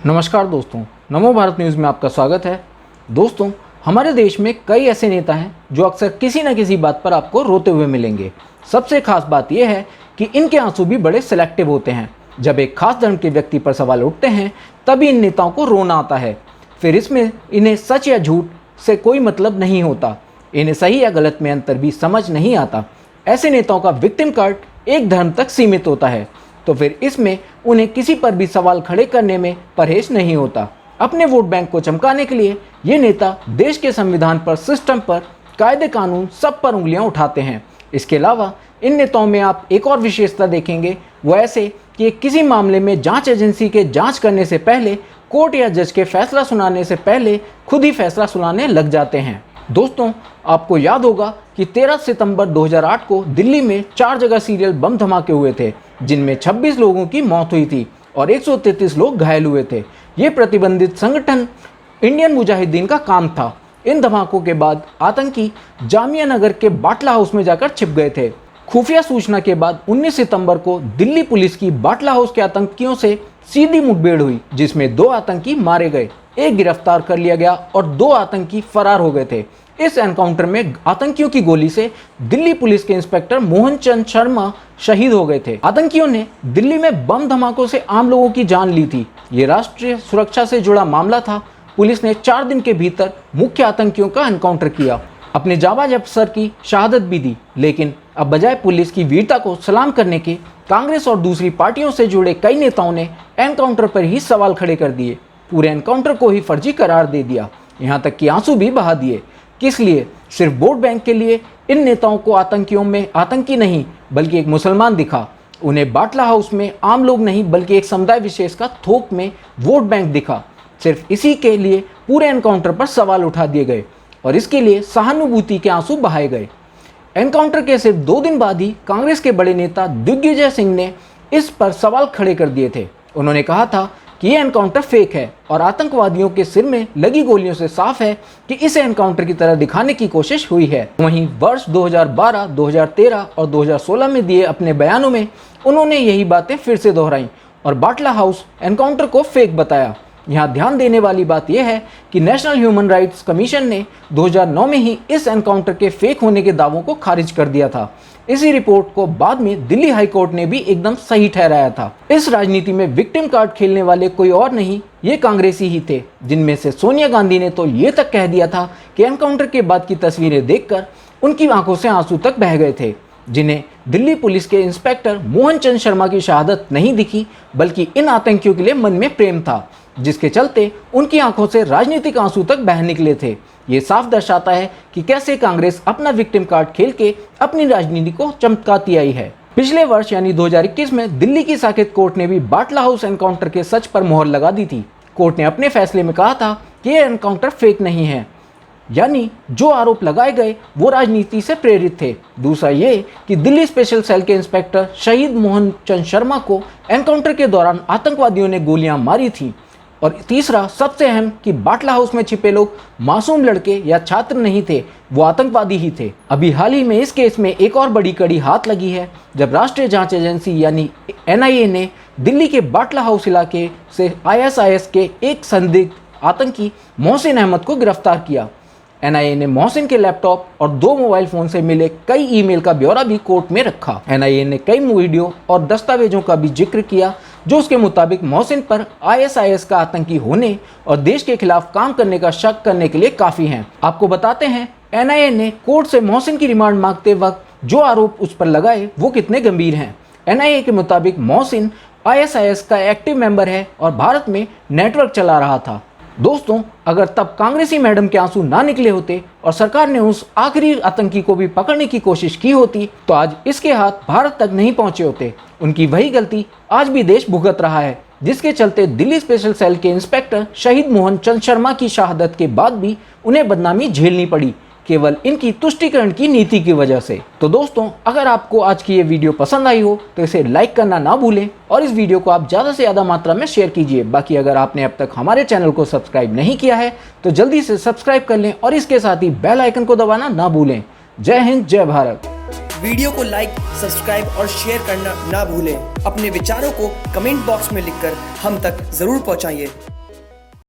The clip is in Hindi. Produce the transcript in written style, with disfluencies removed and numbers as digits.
नमस्कार दोस्तों, नमो भारत न्यूज़ में आपका स्वागत है। दोस्तों, हमारे देश में कई ऐसे नेता हैं जो अक्सर किसी न किसी बात पर आपको रोते हुए मिलेंगे। सबसे खास बात यह है कि इनके आंसू भी बड़े सिलेक्टिव होते हैं। जब एक खास धर्म के व्यक्ति पर सवाल उठते हैं तभी इन नेताओं को रोना आता है। फिर इसमें इन्हें सच या झूठ से कोई मतलब नहीं होता। इन्हें सही या गलत में अंतर भी समझ नहीं आता। ऐसे नेताओं का विक्टिम कार्ड एक धर्म तक सीमित होता है, तो फिर इसमें उन्हें किसी पर भी सवाल खड़े करने में परहेज नहीं होता। अपने वोट बैंक को चमकाने के लिए ये नेता देश के संविधान पर, सिस्टम पर, कायदे कानून सब पर उंगलियां उठाते हैं। इसके अलावा इन नेताओं में आप एक और विशेषता देखेंगे, वो ऐसे कि किसी मामले में जांच एजेंसी के जांच करने से पहले, कोर्ट या जज के फैसला सुनाने से पहले खुद ही फैसला सुनाने लग जाते हैं। दोस्तों, आपको याद होगा कि 13 सितंबर 2008 को दिल्ली में 4 जगह सीरियल बम धमाके हुए थे, जिनमें 26 लोगों की मौत हुई थी और 133 लोग घायल हुए थे। ये प्रतिबंधित संगठन इंडियन मुजाहिदीन का काम था। इन धमाकों के बाद आतंकी जामिया नगर के बाटला हाउस में जाकर छिप गए थे। खुफिया सूचना के बाद 19 सितंबर को दिल्ली पुलिस की बाटला हाउस के आतंकियों से सीधी मुठभेड़ हुई, जिसमें 2 आतंकी मारे गए, 1 गिरफ्तार कर लिया गया और 2 आतंकी फरार हो गए थे। इस एनकाउंटर में आतंकियों की गोली से दिल्ली पुलिस के इंस्पेक्टर मोहन चंद शर्मा शहीद हो गए थे। आतंकियों ने दिल्ली में बम धमाकों से आम लोगों की जान ली थी। ये राष्ट्रीय सुरक्षा से जुड़ा मामला था। पुलिस ने 4 दिन के भीतर मुख्य आतंकियों का एनकाउंटर किया, अपने जाबाज अफसर की शहादत भी दी। लेकिन अब बजाय पुलिस की वीरता को सलाम करने के, कांग्रेस और दूसरी पार्टियों से जुड़े कई नेताओं ने एनकाउंटर पर ही सवाल खड़े कर दिए। पूरे एनकाउंटर को ही फर्जी करार दे दिया, यहाँ तक कि आंसू भी बहा दिए। किस लिए? सिर्फ वोट बैंक के लिए। इन नेताओं को आतंकियों में आतंकी नहीं बल्कि एक मुसलमान दिखा। उन्हें बाटला हाउस में आम लोग नहीं बल्कि एक समुदाय विशेष का थोक में वोट बैंक दिखा। सिर्फ इसी के लिए पूरे एनकाउंटर पर सवाल उठा दिए गए और इसके लिए सहानुभूति के आंसू बहाए गए। एनकाउंटर के सिर्फ 2 दिन बाद ही कांग्रेस के बड़े नेता दिग्विजय सिंह ने इस पर सवाल खड़े कर दिए थे। उन्होंने कहा था कि यह एनकाउंटर फेक है और आतंकवादियों के सिर में लगी गोलियों से साफ है कि इसे एनकाउंटर की तरह दिखाने की कोशिश हुई है। वहीं वर्ष 2012, 2013 और 2016 में दिए अपने बयानों में उन्होंने यही बातें फिर से दोहराई और बाटला हाउस एनकाउंटर को फेक बताया। यहाँ ध्यान देने वाली बात यह है कि नेशनल ह्यूमन राइट्स कमीशन ने 2009 में ही इस एनकाउंटर के फेक होने के दावों को खारिज कर दिया था। इसी रिपोर्ट को बाद में दिल्ली हाई कोर्ट ने भी एकदम सही ठहराया था। इस राजनीति में विक्टिम कार्ड खेलने वाले कोई और नहीं, ये कांग्रेसी ही थे, जिनमें से सोनिया गांधी ने तो ये तक कह दिया था कि एनकाउंटर के बाद की तस्वीरें देखकर उनकी आंखों से आंसू तक बह गए थे, जिन्हें दिल्ली पुलिस के इंस्पेक्टर मोहन चंद शर्मा की शहादत नहीं दिखी बल्कि इन आतंकियों के लिए मन में प्रेम था, जिसके चलते उनकी आंखों से राजनीतिक आंसू तक बह निकले थे। ये साफ दर्शाता है कि कैसे कांग्रेस अपना विक्टिम कार्ड खेल के अपनी राजनीति को चमकाती आई है। पिछले वर्ष यानी 2021 में दिल्ली की साकेत कोर्ट ने भी बाटला हाउस एनकाउंटर के सच पर मोहर लगा दी थी। कोर्ट ने अपने फैसले में कहा था कि यह एनकाउंटर फेक नहीं है, यानी जो आरोप लगाए गए वो राजनीति से प्रेरित थे। दूसरा ये कि दिल्ली स्पेशल सेल के इंस्पेक्टर शहीद मोहन चंद शर्मा को एनकाउंटर के दौरान आतंकवादियों ने गोलियां मारी थी। और तीसरा सबसे अहम कि बाटला हाउस में छिपे लोग मासूम लड़के या छात्र नहीं थे, वो आतंकवादी ही थे। अभी हाल ही में इस केस में एक और बड़ी कड़ी हाथ लगी है, जब राष्ट्रीय जांच एजेंसी यानी NIA ने दिल्ली के बाटला हाउस इलाके से ISIS के एक संदिग्ध आतंकी मोहसिन अहमद को गिरफ्तार किया। NIA ने मोहसिन के लैपटॉप और 2 मोबाइल फोन से मिले कई ईमेल का ब्यौरा भी कोर्ट में रखा। NIA ने कई वीडियो और दस्तावेजों का भी जिक्र किया जो उसके मुताबिक मोहसिन पर ISIS का आतंकी होने और देश के खिलाफ काम करने का शक करने के लिए काफ़ी हैं। आपको बताते हैं NIA ने कोर्ट से मोहसिन की रिमांड मांगते वक्त जो आरोप उस पर लगाए वो कितने गंभीर हैं। NIA के मुताबिक मोहसिन ISIS का एक्टिव मेंबर है और भारत में नेटवर्क चला रहा था। दोस्तों, अगर तब कांग्रेसी मैडम के आंसू ना निकले होते और सरकार ने उस आखिरी आतंकी को भी पकड़ने की कोशिश की होती तो आज इसके हाथ भारत तक नहीं पहुंचे होते। उनकी वही गलती आज भी देश भुगत रहा है, जिसके चलते दिल्ली स्पेशल सेल के इंस्पेक्टर शहीद मोहन चंद शर्मा की शहादत के बाद भी उन्हें बदनामी झेलनी पड़ी, केवल इनकी तुष्टीकरण की नीति की वजह से। तो दोस्तों, अगर आपको आज की ये वीडियो पसंद आई हो तो इसे लाइक करना ना भूलें और इस वीडियो को आप ज़्यादा से ज़्यादा मात्रा में शेयर कीजिए। बाकी अगर आपने अब तक हमारे चैनल को सब्सक्राइब नहीं किया है तो जल्दी से सब्सक्राइब कर लें और इसके साथ ही बेल आइकन को दबाना ना भूलें। जय हिंद, जय भारत। वीडियो को लाइक, सब्सक्राइब और शेयर करना ना भूलें। अपने विचारों को कमेंट बॉक्स में लिखकर हम तक जरूर पहुंचाइए।